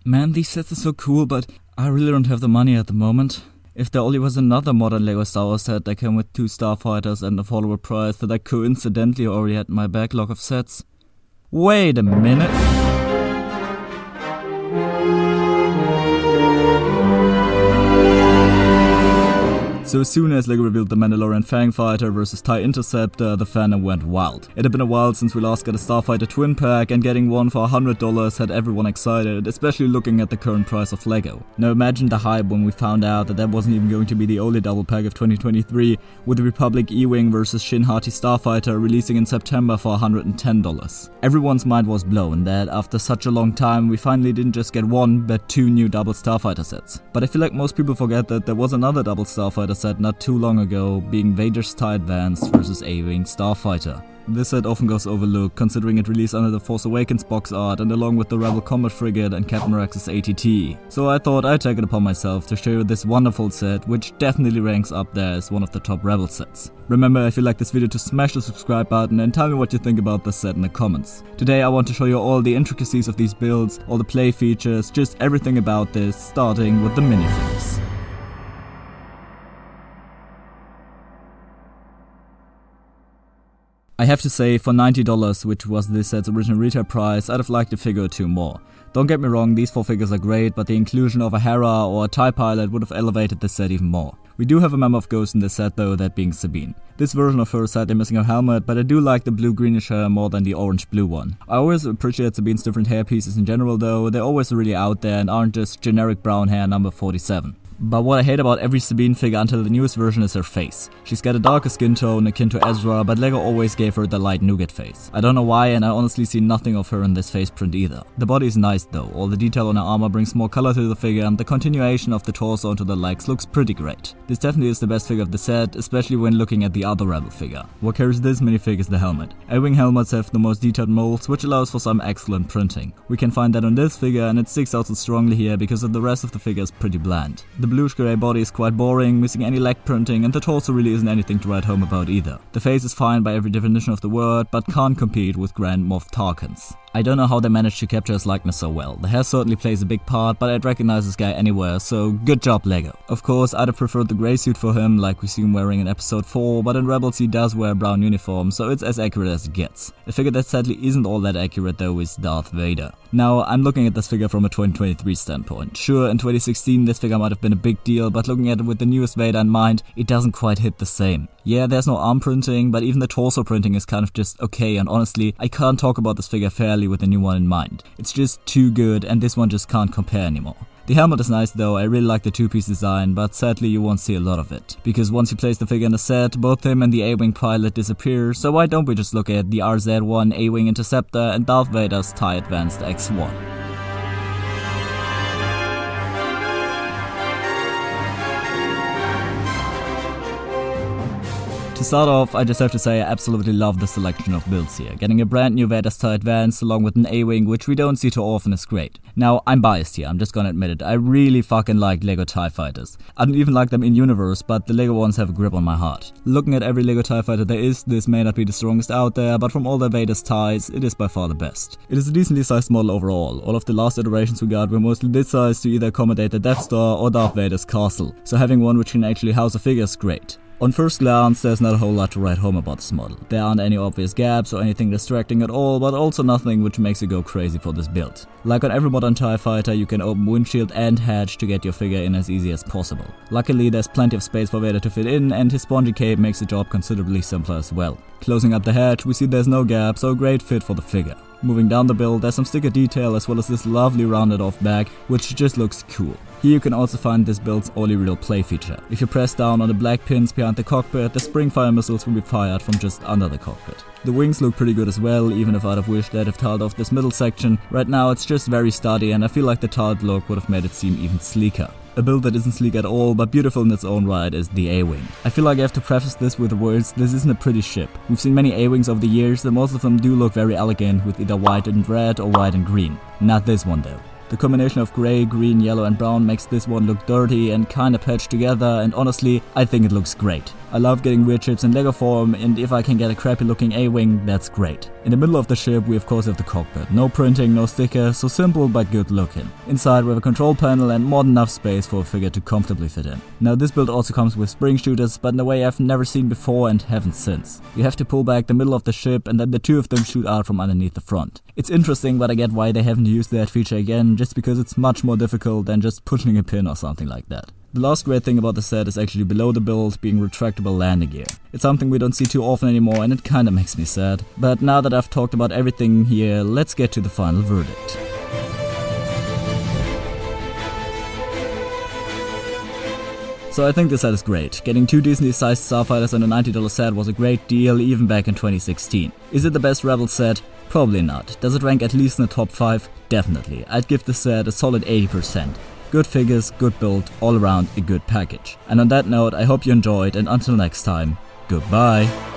Man, these sets are so cool, but I really don't have the money at the moment. If there only was another modern LEGO Star Wars set that came with 2 Starfighters and a affordable price that I coincidentally already had in my backlog of sets. Wait a minute. So as soon as LEGO revealed the Mandalorian Fang Fighter vs TIE Interceptor, the fandom went wild. It had been a while since we last got a Starfighter twin pack, and getting one for $100 had everyone excited, especially looking at the current price of LEGO. Now imagine the hype when we found out that wasn't even going to be the only double pack of 2023, with the Republic E-Wing vs Shin Hati Starfighter releasing in September for $110. Everyone's mind was blown that after such a long time we finally didn't just get 1 but 2 new double Starfighter sets. But I feel like most people forget that there was another double Starfighter set not too long ago, being Vader's TIE Advanced vs A-Wing Starfighter. This set often goes overlooked, considering it released under the Force Awakens box art and along with the Rebel Combat Frigate and Captain Rex's ATT. So I thought I'd take it upon myself to show you this wonderful set, which definitely ranks up there as one of the top Rebel sets. Remember, if you like this video, to smash the subscribe button and tell me what you think about this set in the comments. Today I want to show you all the intricacies of these builds, all the play features, just everything about this, starting with the minifigures. I have to say, for $90, which was this set's original retail price, I'd have liked a figure or 2 more. Don't get me wrong, these 4 figures are great, but the inclusion of a Hera or a TIE pilot would have elevated this set even more. We do have a member of Ghost in this set though, that being Sabine. This version of her is sadly missing her helmet, but I do like the blue-greenish hair more than the orange-blue one. I always appreciate Sabine's different hair pieces in general though, they're always really out there and aren't just generic brown hair number 47. But what I hate about every Sabine figure until the newest version is her face. She's got a darker skin tone akin to Ezra, but LEGO always gave her the light nougat face. I don't know why, and I honestly see nothing of her in this face print either. The body is nice though, all the detail on her armor brings more color to the figure, and the continuation of the torso onto the legs looks pretty great. This definitely is the best figure of the set, especially when looking at the other Rebel figure. What carries this minifig is the helmet. A-Wing helmets have the most detailed molds, which allows for some excellent printing. We can find that on this figure, and it sticks out so strongly here because of the rest of the figure is pretty bland. The bluish-grey body is quite boring, missing any leg printing, and the torso really isn't anything to write home about either. The face is fine by every definition of the word, but can't compete with Grand Moff Tarkin's. I don't know how they managed to capture his likeness so well. The hair certainly plays a big part, but I'd recognize this guy anywhere, so good job LEGO. Of course, I'd have preferred the grey suit for him, like we see him wearing in episode 4, but in Rebels he does wear a brown uniform, so it's as accurate as it gets. A figure that sadly isn't all that accurate though is Darth Vader. Now, I'm looking at this figure from a 2023 standpoint. Sure, in 2016 this figure might have been a big deal, but looking at it with the newest Vader in mind, it doesn't quite hit the same. Yeah, there's no arm printing, but even the torso printing is kind of just okay, and honestly, I can't talk about this figure fairly with the new one in mind. It's just too good, and this one just can't compare anymore. The helmet is nice though, I really like the 2-piece design, but sadly you won't see a lot of it. Because once you place the figure in the set, both him and the A-Wing pilot disappear, so why don't we just look at the RZ-1 A-Wing Interceptor and Darth Vader's TIE Advanced X1. To start off, I just have to say I absolutely love the selection of builds here. Getting a brand new Vader's TIE Advanced along with an A-Wing, which we don't see too often, is great. Now, I'm biased here, I'm just gonna admit it. I really fucking like LEGO TIE Fighters. I don't even like them in universe, but the LEGO ones have a grip on my heart. Looking at every LEGO TIE Fighter there is, this may not be the strongest out there, but from all the Vader's TIEs, it is by far the best. It is a decently sized model overall. All of the last iterations we got were mostly this size to either accommodate the Death Star or Darth Vader's castle, so having one which can actually house a figure is great. On first glance, there's not a whole lot to write home about this model. There aren't any obvious gaps or anything distracting at all, but also nothing which makes you go crazy for this build. Like on every modern TIE Fighter, you can open windshield and hatch to get your figure in as easy as possible. Luckily, there's plenty of space for Vader to fit in, and his spongy cape makes the job considerably simpler as well. Closing up the hatch, we see there's no gap, so a great fit for the figure. Moving down the build, there's some sticker detail as well as this lovely rounded off back, which just looks cool. Here you can also find this build's only real play feature. If you press down on the black pins behind the cockpit, the spring-fire missiles will be fired from just under the cockpit. The wings look pretty good as well, even if I'd have wished they'd have tiled off this middle section. Right now it's just very sturdy, and I feel like the tiled look would have made it seem even sleeker. A build that isn't sleek at all, but beautiful in its own right, is the A-Wing. I feel like I have to preface this with the words, this isn't a pretty ship. We've seen many A-Wings over the years, and most of them do look very elegant with either white and red or white and green. Not this one though. The combination of grey, green, yellow and brown makes this one look dirty and kinda patched together, and honestly, I think it looks great. I love getting weird ships in Lego form, and if I can get a crappy looking A-wing, that's great. In the middle of the ship we of course have the cockpit. No printing, no sticker, so simple but good looking. Inside we have a control panel and more than enough space for a figure to comfortably fit in. Now this build also comes with spring shooters, but in a way I've never seen before and haven't since. You have to pull back the middle of the ship and then the two of them shoot out from underneath the front. It's interesting, but I get why they haven't used that feature again, just because it's much more difficult than just pushing a pin or something like that. The last great thing about the set is actually below the build being retractable landing gear. It's something we don't see too often anymore and it kinda makes me sad. But now that I've talked about everything here, let's get to the final verdict. So I think this set is great. Getting two decently sized Starfighters and a $90 set was a great deal even back in 2016. Is it the best Rebel set? Probably not. Does it rank at least in the top 5? Definitely. I'd give the set a solid 80%. Good figures, good build, all around a good package. And on that note, I hope you enjoyed, and until next time, goodbye!